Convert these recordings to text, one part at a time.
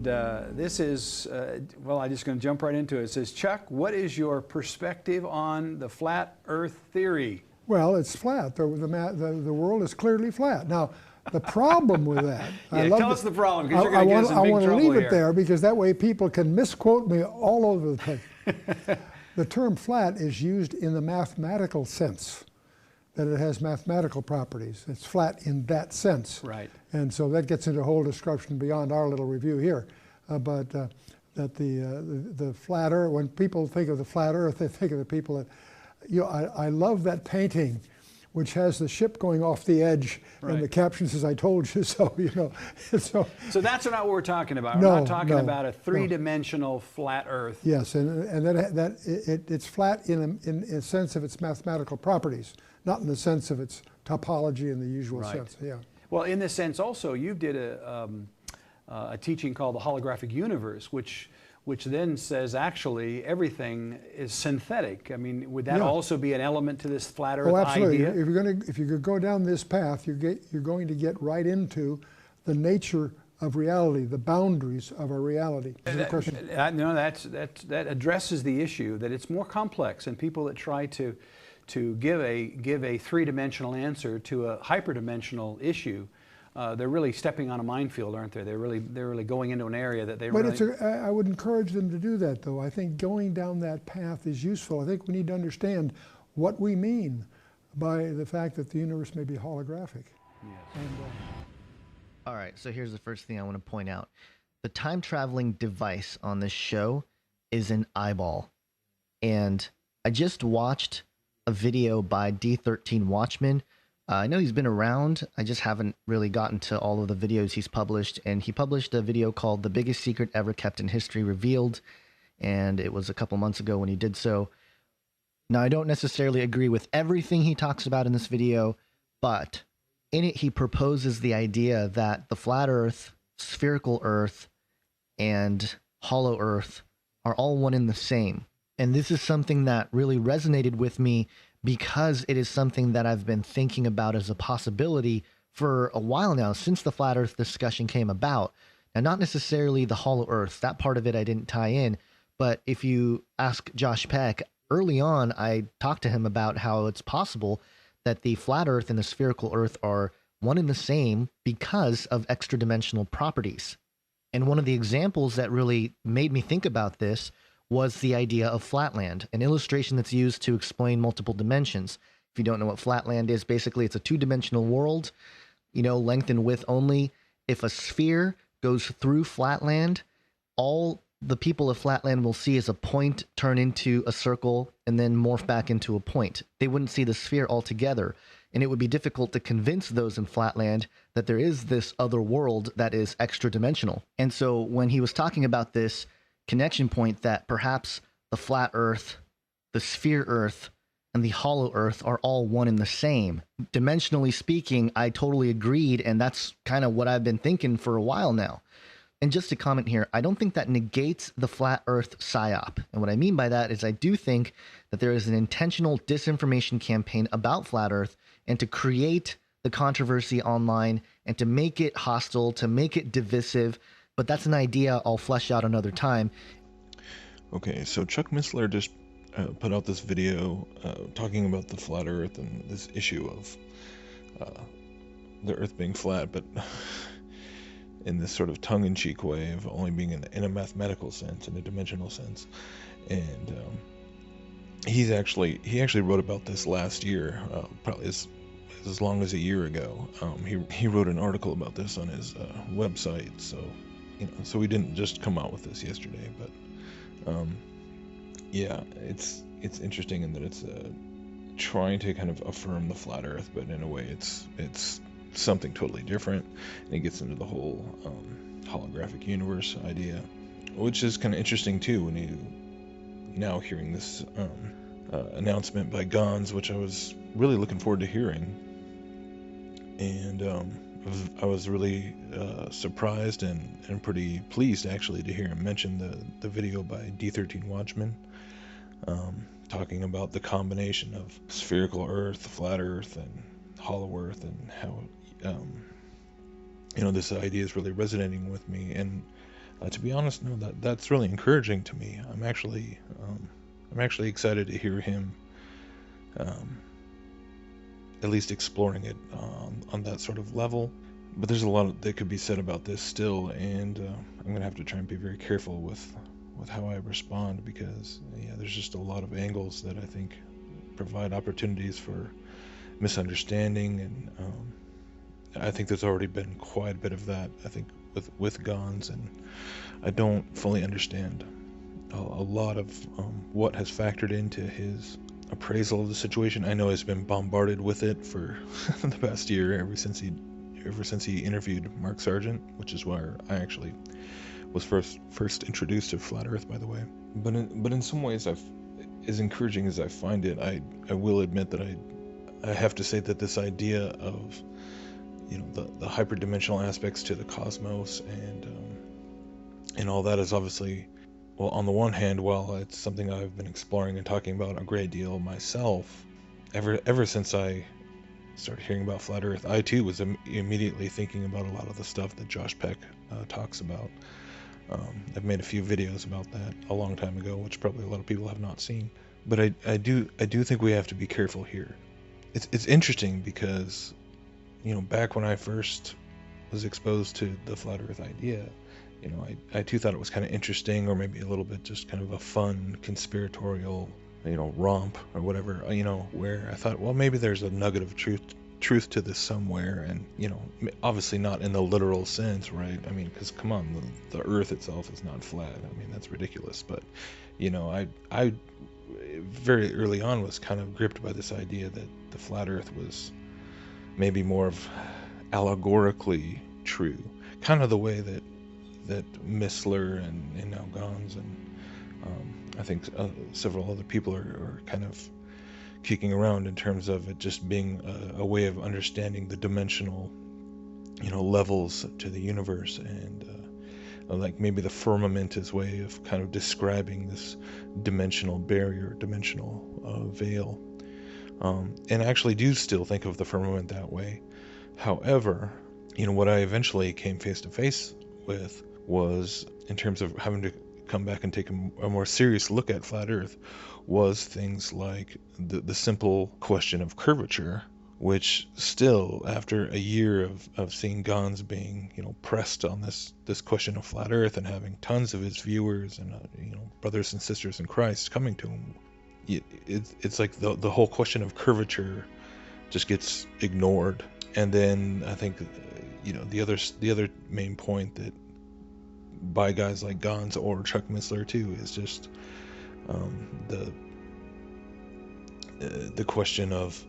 This is, well, I'm just going to jump right into it. It says, Chuck, what is your perspective on the flat Earth theory? Well, it's flat. The world is clearly flat. Now, the problem with that, tell us the problem, because you're going to get us in big trouble here. I want to leave it there because that way people can misquote me all over the place. The term flat is used in the mathematical sense, that it has mathematical properties. It's flat in that sense. Right. And so that gets into a whole discussion beyond our little review here. But that the flat Earth, when people think of the flat Earth, they think of the people that, you know, I love that painting which has the ship going off the edge, right, and the caption says, "I told you so," you know. So that's not what we're talking about. We're not talking about a three-dimensional flat Earth. Yes, and it's flat in a sense of its mathematical properties, not in the sense of its topology in the usual sense. Yeah. Well, in this sense also, you did a teaching called the holographic universe, which then says actually everything is synthetic. I mean, would that also be an element to this flat Earth absolutely. idea? If you go down this path, you're going to get right into the nature of reality, the boundaries of our reality. No, that addresses the issue that it's more complex, and people that try to give a three-dimensional answer to a hyperdimensional issue, they're really stepping on a minefield, aren't they? They're really going into an area that they really... But I would encourage them to do that, though. I think going down that path is useful. I think we need to understand what we mean by the fact that the universe may be holographic. Yes. And, all right, so here's the first thing I want to point out. The time-traveling device on this show is an eyeball. And I just watched a video by D13 Watchman. I know he's been around. I just haven't really gotten to all of the videos he's published. And he published a video called The Biggest Secret Ever Kept in History Revealed. And it was a couple months ago when he did so. Now, I don't necessarily agree with everything he talks about in this video, but in it, he proposes the idea that the flat Earth, spherical Earth, and hollow Earth are all one and the same. And this is something that really resonated with me because it is something that I've been thinking about as a possibility for a while now, since the flat Earth discussion came about. Now, not necessarily the hollow Earth, that part of it I didn't tie in, but if you ask Josh Peck, early on I talked to him about how it's possible that the flat Earth and the spherical Earth are one and the same because of extra-dimensional properties. And one of the examples that really made me think about this was the idea of Flatland, an illustration that's used to explain multiple dimensions. If you don't know what Flatland is, basically it's a two-dimensional world, you know, length and width only. If a sphere goes through Flatland, all the people of Flatland will see is a point turn into a circle and then morph back into a point. They wouldn't see the sphere altogether, and it would be difficult to convince those in Flatland that there is this other world that is extra-dimensional. And so when he was talking about this connection point that perhaps the flat Earth, the sphere Earth, and the hollow Earth are all one and the same. Dimensionally speaking, I totally agreed, and that's kind of what I've been thinking for a while now. And just to comment here, I don't think that negates the flat Earth psyop. And what I mean by that is I do think that there is an intentional disinformation campaign about flat Earth, and to create the controversy online and to make it hostile, to make it divisive. But that's an idea I'll flesh out another time. Okay, so Chuck Missler just put out this video talking about the flat Earth and this issue of the Earth being flat, but in this sort of tongue-in-cheek way of only being in a mathematical sense, in a dimensional sense. And he actually wrote about this last year, probably as long as a year ago. He wrote an article about this on his website, so so we didn't just come out with this yesterday, but yeah, it's interesting in that it's trying to kind of affirm the flat Earth, but in a way it's something totally different, and it gets into the whole holographic universe idea, which is kind of interesting too when you now hearing this announcement by Gonz, which I was really looking forward to hearing, and I was really surprised and pretty pleased actually to hear him mention the video by D13 Watchman, talking about the combination of spherical Earth, flat Earth, and hollow Earth, and how this idea is really resonating with me. And To be honest, no, that's really encouraging to me. I'm actually excited to hear him at least exploring it on that sort of level. But there's a lot that could be said about this still, and I'm going to have to try and be very careful with how I respond, because yeah, there's just a lot of angles that I think provide opportunities for misunderstanding, and I think there's already been quite a bit of that, I think, with Gonz, and I don't fully understand a lot of what has factored into his appraisal of the situation. I know he's been bombarded with it for the past year, ever since he interviewed Mark Sargent, which is where I actually was first introduced to Flat Earth, by the way. But in some ways, as encouraging as I find it, I will admit that I have to say that this idea of, you know, the hyperdimensional aspects to the cosmos and all that is obviously, well, on the one hand, while it's something I've been exploring and talking about a great deal myself, ever since I started hearing about Flat Earth, I too was immediately thinking about a lot of the stuff that Josh Peck talks about. I've made a few videos about that a long time ago, which probably a lot of people have not seen. But I do think we have to be careful here. It's interesting because, you know, back when I first was exposed to the Flat Earth idea, you know, I too thought it was kind of interesting, or maybe a little bit just kind of a fun conspiratorial, you know, romp or whatever, you know, where I thought, well, maybe there's a nugget of truth to this somewhere, and, you know, obviously not in the literal sense, right? I mean, because come on, the Earth itself is not flat. I mean, that's ridiculous. But, you know, I very early on was kind of gripped by this idea that the Flat Earth was maybe more of allegorically true, kind of the way that Missler and now Gonz and I think several other people are kind of kicking around in terms of it just being a way of understanding the dimensional, you know, levels to the universe, and like maybe the firmament is way of kind of describing this dimensional barrier, dimensional veil. And I actually do still think of the firmament that way. However, you know, what I eventually came face to face with was, in terms of having to come back and take a more serious look at Flat Earth, was things like the simple question of curvature, which still, after a year of seeing Gonz being, you know, pressed on this question of Flat Earth and having tons of his viewers and you know, brothers and sisters in Christ coming to him, it's like the whole question of curvature just gets ignored. And then I think, you know, the other main point that by guys like Gonz or Chuck Missler too is just the question of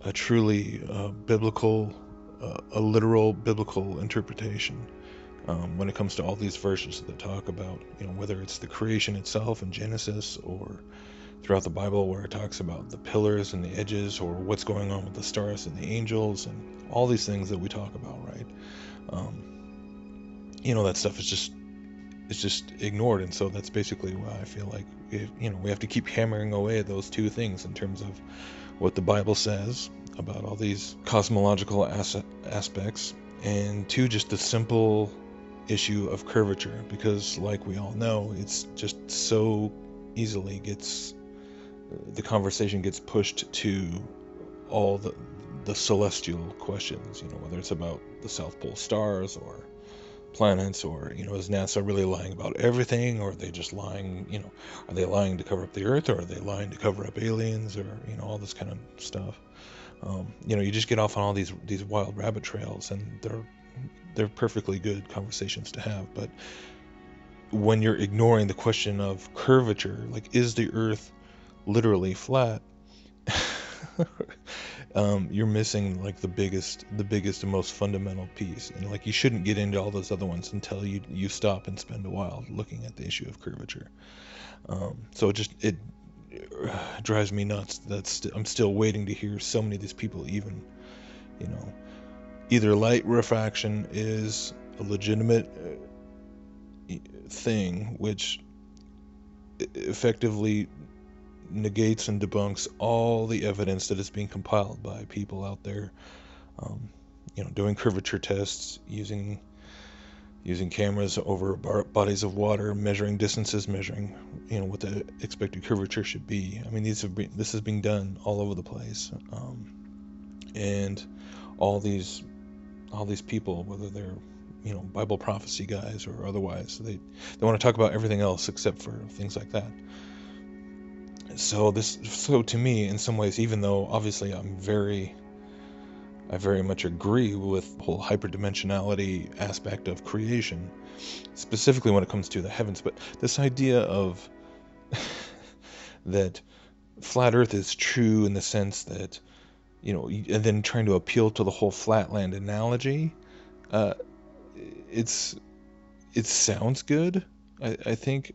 a truly biblical, a literal biblical interpretation when it comes to all these verses that talk about, you know, whether it's the creation itself in Genesis or throughout the Bible where it talks about the pillars and the edges, or what's going on with the stars and the angels and all these things that we talk about, right? You know, that stuff is just ignored, and so that's basically why I feel like we have to keep hammering away at those two things in terms of what the Bible says about all these cosmological aspects, and two, just the simple issue of curvature, because like we all know, it's just so easily the conversation gets pushed to all the celestial questions, you know, whether it's about the South Pole stars or planets, or, you know, is NASA really lying about everything, or are they just lying, you know, are they lying to cover up the Earth, or are they lying to cover up aliens, or, you know, all this kind of stuff. You know, you just get off on all these wild rabbit trails, and they're perfectly good conversations to have. But when you're ignoring the question of curvature, like, is the Earth literally flat? You're missing like the biggest and most fundamental piece, and like you shouldn't get into all those other ones until you stop and spend a while looking at the issue of curvature. So it drives me nuts that I'm still waiting to hear so many of these people even, you know, either light refraction is a legitimate thing, which effectively negates and debunks all the evidence that is being compiled by people out there, you know, doing curvature tests using using cameras over bodies of water, measuring distances, measuring, what the expected curvature should be. I mean, this is being done all over the place, and all these people, whether they're Bible prophecy guys or otherwise, they want to talk about everything else except for things like that. So to me, in some ways, even though obviously I very much agree with the whole hyperdimensionality aspect of creation, specifically when it comes to the heavens, but this idea of that flat Earth is true in the sense that, and then trying to appeal to the whole Flatland analogy, it sounds good, I think,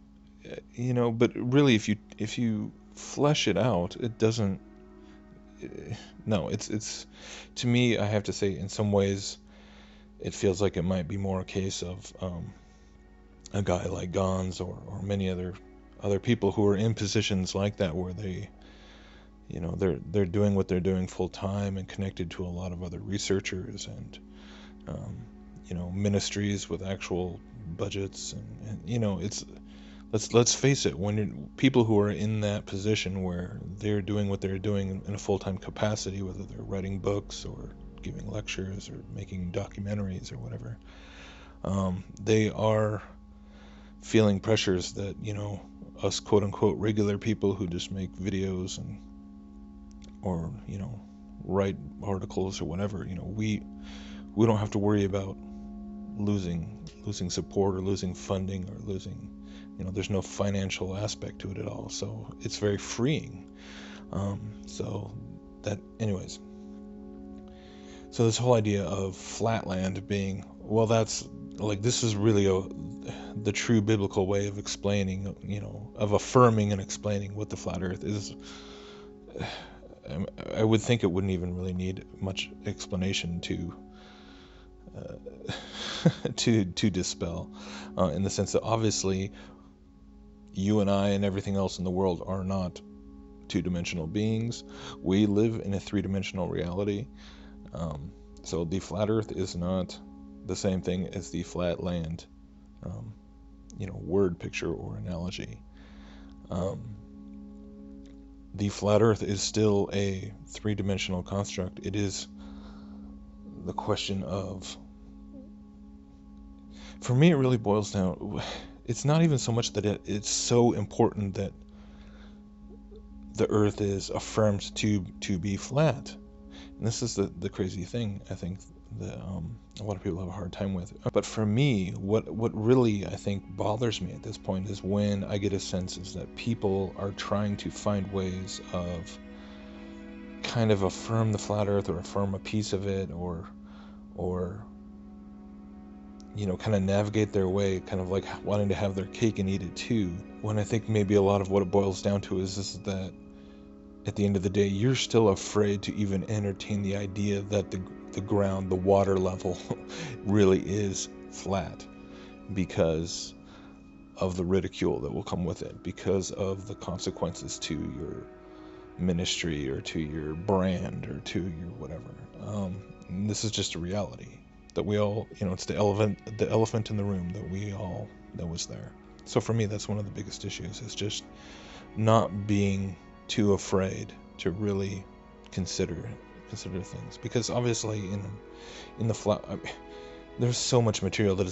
but really if you flesh it out, it doesn't. No, it's to me, I have to say, in some ways, it feels like it might be more a case of a guy like Gonz or many other people who are in positions like that, where they, they're doing what they're doing full time and connected to a lot of other researchers and ministries with actual budgets and it's. Let's face it, when people who are in that position where they're doing what they're doing in a full-time capacity, whether they're writing books or giving lectures or making documentaries or whatever, they are feeling pressures that, us quote-unquote regular people who just make videos or write articles or whatever, we don't have to worry about losing support or losing funding or losing. There's no financial aspect to it at all, so it's very freeing. So this whole idea of Flatland being, well, that's like, this is really the true biblical way of explaining, of affirming and explaining what the flat Earth is. I would think it wouldn't even really need much explanation to dispel, in the sense that obviously you and I and everything else in the world are not two-dimensional beings. We live in a three-dimensional reality. So the flat Earth is not the same thing as the flat land, word picture or analogy. The flat Earth is still a three-dimensional construct. It is the question of, for me, it really boils down. It's not even so much that it's so important that the Earth is affirmed to be flat. And this is the crazy thing, I think, that a lot of people have a hard time with. But for me, what really, I think, bothers me at this point is when I get a sense is that people are trying to find ways of kind of affirm the flat Earth or affirm a piece of it or kind of navigate their way, kind of like wanting to have their cake and eat it too, when I think maybe a lot of what it boils down to is that at the end of the day, you're still afraid to even entertain the idea that the ground, the water level really is flat, because of the ridicule that will come with it, because of the consequences to your ministry or to your brand or to your whatever. And this is just a reality that we all, it's the elephant in the room that we all know was there. So for me, that's one of the biggest issues, is just not being too afraid to really consider things, because obviously in the flat, there's so much material that is